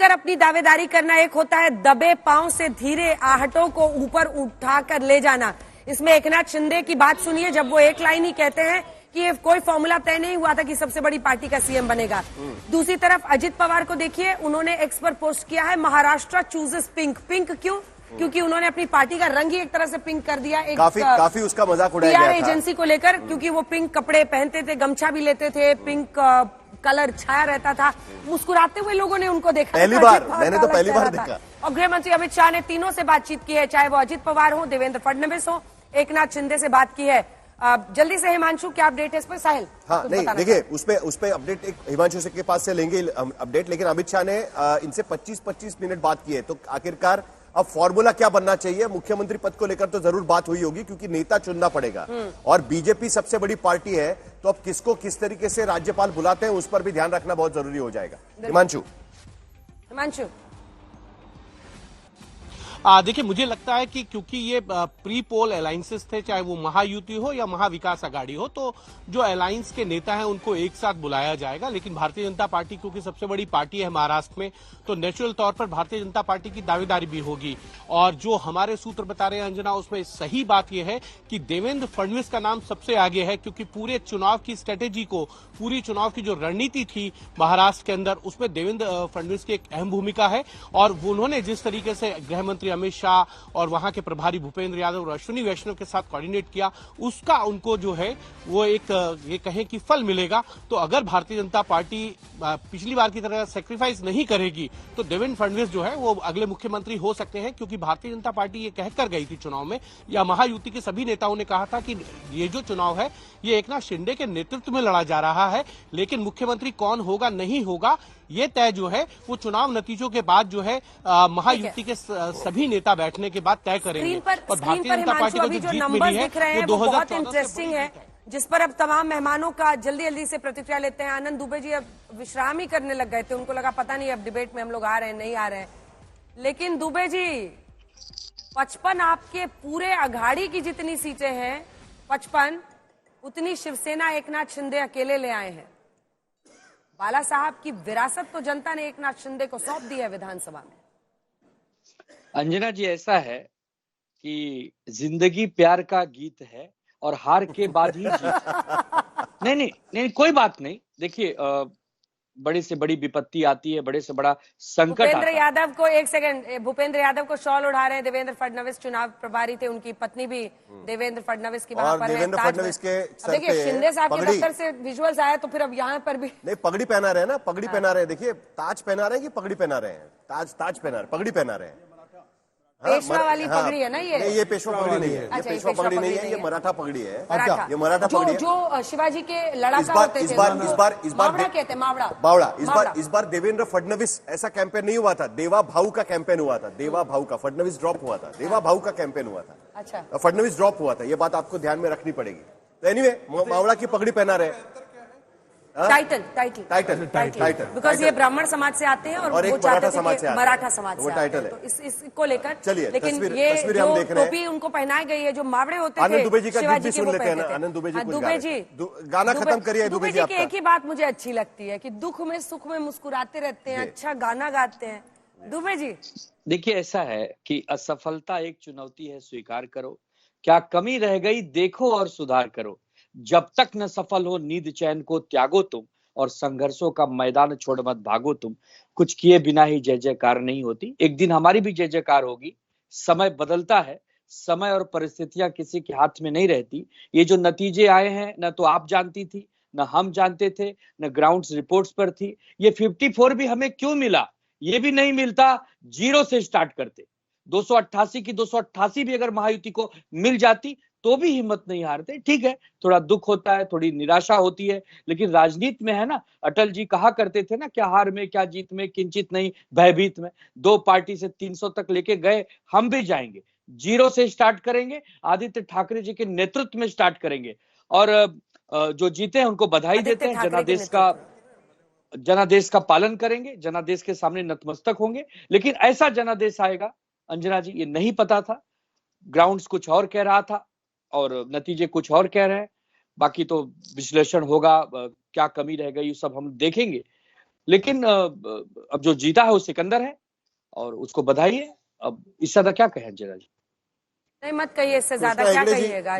लेकर अपनी दावेदारी करना, एक होता है दबे पांव से धीरे आहटों को ऊपर उठाकर ले जाना। इसमें एकनाथ शिंदे की बात सुनिए, जब वो एक लाइन ही कहते हैं कि ये कोई फॉर्मूला तय नहीं हुआ था कि सबसे बड़ी पार्टी का सीएम बनेगा। दूसरी तरफ अजित पवार को देखिए, उन्होंने एक्स पर पोस्ट किया है महाराष्ट्र चूजेस पिंक। पिंक क्यों? क्योंकि उन्होंने अपनी पार्टी का रंग ही एक तरह से पिंक कर दिया। एक काफी उसका मजाक उड़ाया गया था एजेंसी को लेकर, क्योंकि वो पिंक कपड़े पहनते थे, गमछा भी लेते थे, पिंक कलर छाया रहता था। मुस्कुराते हुए लोगों ने उनको देखा, पहली बार मैंने तो पहली बार देखा। और गृह मंत्री अमित शाह ने तीनों से बातचीत की है, चाहे वो अजित पवार हो, देवेंद्र फडणवीस हो, एकनाथ शिंदे से बात की है। जल्दी से हिमांशु, क्या अपडेट है इस पर? साहिल। हाँ, नहीं देखिए, उस पे अपडेट एक हिमांशु के पास से लेंगे अपडेट, लेकिन अमित शाह ने इनसे 25-25 मिनट बात की है। तो आखिरकार अब फॉर्मूला क्या बनना चाहिए? मुख्यमंत्री पद को लेकर तो जरूर बात हुई होगी, क्योंकि नेता चुनना पड़ेगा और बीजेपी सबसे बड़ी पार्टी है, तो अब किसको किस तरीके से राज्यपाल बुलाते हैं उस पर भी ध्यान रखना बहुत जरूरी हो जाएगा। हिमांशु। देखिए, मुझे लगता है कि क्योंकि ये प्री पोल अलायंसेस थे, चाहे वो महायुति हो या महाविकास आघाड़ी हो, तो जो अलायंस के नेता हैं उनको एक साथ बुलाया जाएगा। लेकिन भारतीय जनता पार्टी क्योंकि सबसे बड़ी पार्टी है महाराष्ट्र में, तो नेचुरल तौर पर भारतीय जनता पार्टी की दावेदारी भी होगी। और जो हमारे सूत्र बता रहे हैं अंजना, उसमें सही बात यह है कि देवेंद्र फडणवीस का नाम सबसे आगे है, क्योंकि पूरे चुनाव की स्ट्रेटेजी को, पूरी चुनाव की जो रणनीति थी महाराष्ट्र के अंदर, उसमें देवेंद्र फडणवीस की एक अहम भूमिका है। और उन्होंने जिस तरीके से गृह मंत्री अमित शाह और वहां के प्रभारी भूपेंद्र यादव और अश्विनी वैष्णव के साथ कोऑर्डिनेट किया, उसका उनको जो है वो एक ये कहें कि फल मिलेगा। तो अगर भारतीय जनता पार्टी पिछली बार की तरह सेक्रीफाइस नहीं करेगी, तो देवेंद्र फडणवीस जो है वो अगले मुख्यमंत्री हो सकते हैं। क्योंकि भारतीय जनता पार्टी ये कहकर गई थी चुनाव में, या महायुति के सभी नेताओं ने कहा था कि ये जो चुनाव है ये एकनाथ शिंदे के नेतृत्व में लड़ा जा रहा है, लेकिन मुख्यमंत्री कौन होगा नहीं होगा ये तय जो है वो चुनाव नतीजों के बाद जो है महायुति के सभी नेता बैठने के बाद तय करेंगे। और भारतीय जनता पार्टी को जो जीत मिली है वो 2014 इंटरेस्टिंग है, जिस पर अब तमाम मेहमानों का जल्दी से प्रतिक्रिया लेते हैं। आनंद दुबे जी अब विश्राम ही करने लग गए थे, उनको लगा पता नहीं अब डिबेट में हम लोग आ रहे हैं नहीं आ रहे हैं। लेकिन दुबे जी, 55 आपके पूरे अघाड़ी की जितनी सीटें हैं 55, उतनी शिवसेना एकनाथ शिंदे अकेले ले आए हैं। बाला साहब की विरासत तो जनता ने एकनाथ शिंदे को सौंप दी है विधानसभा में। अंजना जी, ऐसा है कि जिंदगी प्यार का गीत है और हार के बाद ही जीत। नहीं, कोई बात नहीं। देखिए, बड़ी से बड़ी विपत्ति आती है, बड़े से बड़ा संकट आता है। भूपेंद्र यादव को, एक सेकंड, भूपेंद्र यादव को शॉल उड़ा रहे हैं देवेंद्र फडणवीस, चुनाव प्रभारी थे, उनकी पत्नी भी देवेंद्र फडणवीस की वहां पर है। फडणवीस के देखिए, शिंदे साहब के दफ्तर से विजुअल्स आया, तो फिर अब यहाँ पर भी नहीं, पगड़ी पहना रहे हैं ना, पगड़ी पहना रहे हैं। देखिए, ताज पहना रहे हैं कि पगड़ी पहना रहे हैं? ताज पहना रहे, पगड़ी पहना रहे हैं। पेशवा वाली पगड़ी है ना ये? नहीं, ये पेशवा पगड़ी नहीं है, ये पेशवा पगड़ी नहीं है, ये मराठा पगड़ी है। ये मराठा पगड़ी है जो शिवाजी के लड़ाका होते थे। इस बार कहते हैं मावड़ा। इस बार देवेंद्र फडणवीस ऐसा कैंपेन नहीं हुआ था, देवा भाऊ का कैंपेन हुआ था। देवा भाऊ का, फडणवीस ड्रॉप हुआ था, देवा भाऊ का कैंपेन हुआ था। अच्छा, फडणवीस ड्रॉप हुआ था, ये बात आपको ध्यान में रखनी पड़ेगी। तो एनीवे, मावड़ा की पगड़ी पहना रहे। टाइटल बिकॉज ये ब्राह्मण समाज से आते हैं और एक वो मराठा समाज से, मराठा समाज से टाइटल है। तो इसको लेकर चलिए, लेकिन ये जो टोपी उनको पहनाई गई है, जो मावड़े होते थे, आनंद दुबे जी का गीत भी सुन लेते हैं ना। आनंद दुबे जी गाना खत्म करिए। दुबे जी की एक ही बात मुझे अच्छी लगती है कि दुख में सुख में मुस्कुराते रहते हैं, अच्छा गाना गाते हैं। दुबे जी, देखिए, ऐसा है कि असफलता एक चुनौती है, स्वीकार करो। क्या कमी रह गई देखो और सुधार करो। जब तक न सफल हो नींद चैन को त्यागो तुम, और संघर्षों का मैदान छोड़ मत भागो तुम। कुछ किए बिना ही जय जयकार नहीं होती, एक दिन हमारी भी जय जयकार होगी। समय बदलता है, समय और परिस्थितियां किसी के हाथ में नहीं रहती। ये जो नतीजे आए हैं, न तो आप जानती थी, न हम जानते थे, न ग्राउंड रिपोर्ट्स पर थी। ये 54 भी हमें क्यों मिला? ये भी नहीं मिलता, 0 से स्टार्ट करते। 288 की 288 भी अगर महायुति को मिल जाती तो भी हिम्मत नहीं हारते। ठीक है, थोड़ा दुख होता है, थोड़ी निराशा होती है, लेकिन राजनीति में है ना, अटल जी कहा करते थे ना, क्या हार में क्या जीत में, किंचित नहीं भयभीत में। 2 पार्टी से 300 तक लेके गए, हम भी जाएंगे। 0 से स्टार्ट करेंगे, आदित्य ठाकरे जी के नेतृत्व में स्टार्ट करेंगे। और जो जीते हैं उनको बधाई देते हैं। जनादेश का पालन करेंगे, जनादेश के सामने नतमस्तक होंगे। लेकिन ऐसा जनादेश आएगा अंजना जी, ये नहीं पता था। ग्राउंड्स कुछ और कह रहा था और नतीजे कुछ और कह रहे हैं। बाकी तो विश्लेषण होगा, क्या कमी रह गई सब हम देखेंगे। लेकिन अब जो जीता है वो सिकंदर है और उसको बधाई है। अब इससे ज्यादा क्या कहें जरा जी। नहीं, मत कहिए, इससे ज्यादा कृष्णा क्या हेगड़े जी, कहिएगा।